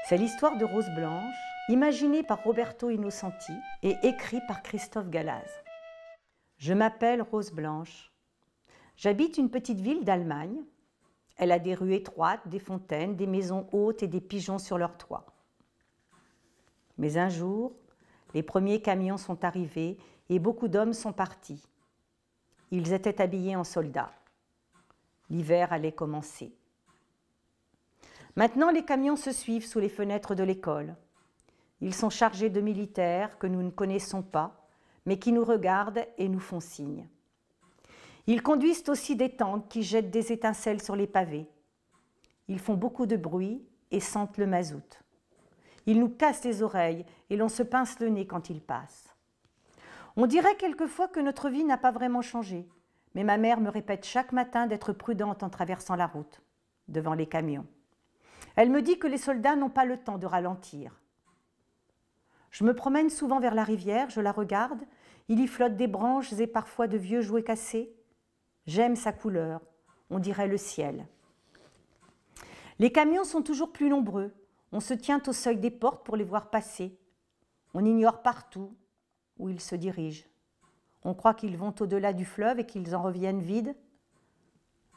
C'est l'histoire de Rose Blanche, imaginée par Roberto Innocenti et écrite par Christophe Galaz. Je m'appelle Rose Blanche. J'habite une petite ville d'Allemagne. Elle a des rues étroites, des fontaines, des maisons hautes et des pigeons sur leurs toits. Mais un jour, les premiers camions sont arrivés et beaucoup d'hommes sont partis. Ils étaient habillés en soldats. L'hiver allait commencer. Maintenant, les camions se suivent sous les fenêtres de l'école. Ils sont chargés de militaires que nous ne connaissons pas, mais qui nous regardent et nous font signe. Ils conduisent aussi des tanks qui jettent des étincelles sur les pavés. Ils font beaucoup de bruit et sentent le mazout. Ils nous cassent les oreilles et l'on se pince le nez quand ils passent. On dirait quelquefois que notre vie n'a pas vraiment changé, mais ma mère me répète chaque matin d'être prudente en traversant la route, devant les camions. Elle me dit que les soldats n'ont pas le temps de ralentir. Je me promène souvent vers la rivière, je la regarde, il y flotte des branches et parfois de vieux jouets cassés. J'aime sa couleur, on dirait le ciel. Les camions sont toujours plus nombreux, on se tient au seuil des portes pour les voir passer. On ignore partout où ils se dirigent. On croit qu'ils vont au-delà du fleuve et qu'ils en reviennent vides.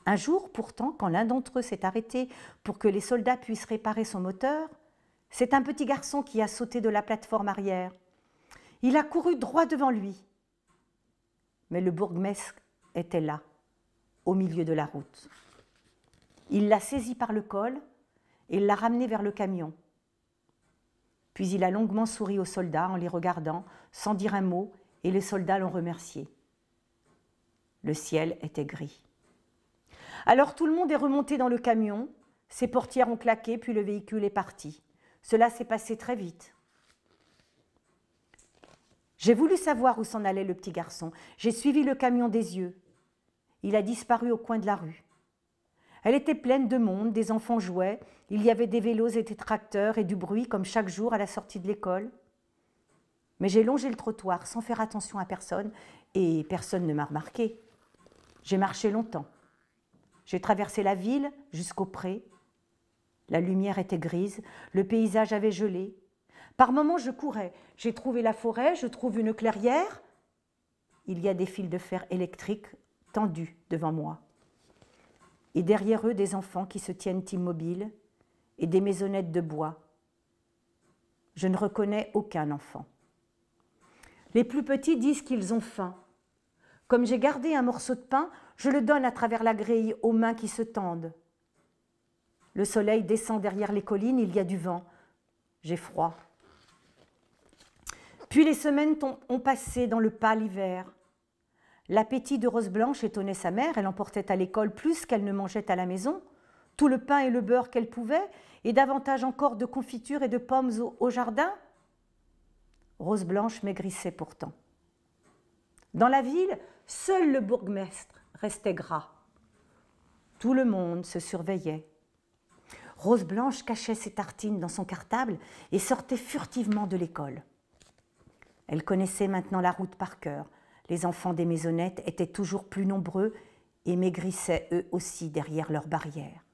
Un jour, pourtant, quand l'un d'entre eux s'est arrêté pour que les soldats puissent réparer son moteur, c'est un petit garçon qui a sauté de la plateforme arrière. Il a couru droit devant lui. Mais le bourgmestre était là, au milieu de la route. Il l'a saisi par le col et l'a ramené vers le camion. Puis il a longuement souri aux soldats en les regardant, sans dire un mot, et les soldats l'ont remercié. Le ciel était gris. Alors tout le monde est remonté dans le camion, ses portières ont claqué, puis le véhicule est parti. Cela s'est passé très vite. J'ai voulu savoir où s'en allait le petit garçon. J'ai suivi le camion des yeux. Il a disparu au coin de la rue. Elle était pleine de monde, des enfants jouaient, il y avait des vélos et des tracteurs et du bruit comme chaque jour à la sortie de l'école. Mais j'ai longé le trottoir sans faire attention à personne et personne ne m'a remarqué. J'ai marché longtemps. J'ai traversé la ville jusqu'au pré. La lumière était grise, le paysage avait gelé. Par moments, je courais. J'ai trouvé la forêt, je trouve une clairière. Il y a des fils de fer électriques tendus devant moi. Et derrière eux, des enfants qui se tiennent immobiles et des maisonnettes de bois. Je ne reconnais aucun enfant. Les plus petits disent qu'ils ont faim. Comme j'ai gardé un morceau de pain, je le donne à travers la grille aux mains qui se tendent. Le soleil descend derrière les collines, il y a du vent. J'ai froid. Puis les semaines ont passé dans le pâle hiver. L'appétit de Rose Blanche étonnait sa mère, elle emportait à l'école plus qu'elle ne mangeait à la maison, tout le pain et le beurre qu'elle pouvait, et davantage encore de confitures et de pommes au jardin. Rose Blanche maigrissait pourtant. Dans la ville, seul le bourgmestre restait gras. Tout le monde se surveillait. Rose Blanche cachait ses tartines dans son cartable et sortait furtivement de l'école. Elle connaissait maintenant la route par cœur. Les enfants des maisonnettes étaient toujours plus nombreux et maigrissaient eux aussi derrière leurs barrières.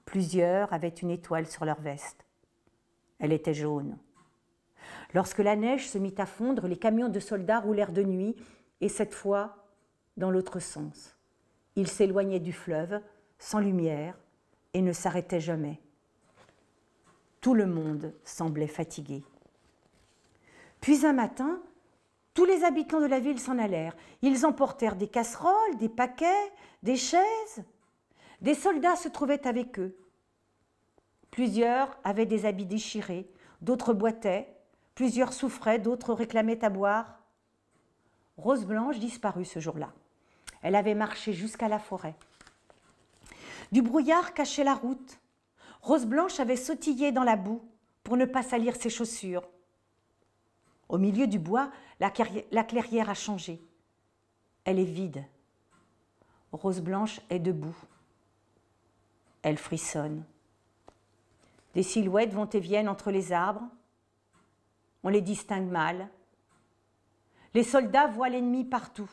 Plusieurs avaient une étoile sur leur veste. Elle était jaune. Lorsque la neige se mit à fondre, les camions de soldats roulèrent de nuit, et cette fois, dans l'autre sens. Ils s'éloignaient du fleuve, sans lumière, et ne s'arrêtaient jamais. Tout le monde semblait fatigué. Puis un matin, tous les habitants de la ville s'en allèrent. Ils emportèrent des casseroles, des paquets, des chaises. Des soldats se trouvaient avec eux. Plusieurs avaient des habits déchirés, d'autres boitaient, plusieurs souffraient, d'autres réclamaient à boire. Rose Blanche disparut ce jour-là. Elle avait marché jusqu'à la forêt. Du brouillard cachait la route. Rose Blanche avait sautillé dans la boue pour ne pas salir ses chaussures. Au milieu du bois, la clairière a changé. Elle est vide. Rose Blanche est debout. Elle frissonne. Des silhouettes vont et viennent entre les arbres. On les distingue mal. Les soldats voient l'ennemi partout.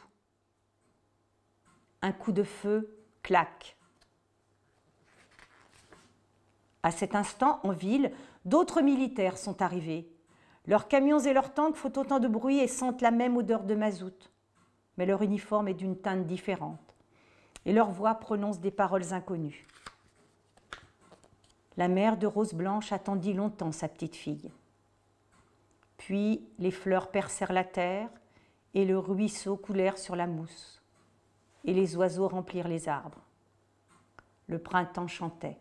Un coup de feu claque. À cet instant, en ville, d'autres militaires sont arrivés. Leurs camions et leurs tanks font autant de bruit et sentent la même odeur de mazout. Mais leur uniforme est d'une teinte différente. Et leur voix prononce des paroles inconnues. La mère de Rose Blanche attendit longtemps sa petite fille. Puis les fleurs percèrent la terre et le ruisseau coulèrent sur la mousse. Et les oiseaux remplirent les arbres. Le printemps chantait.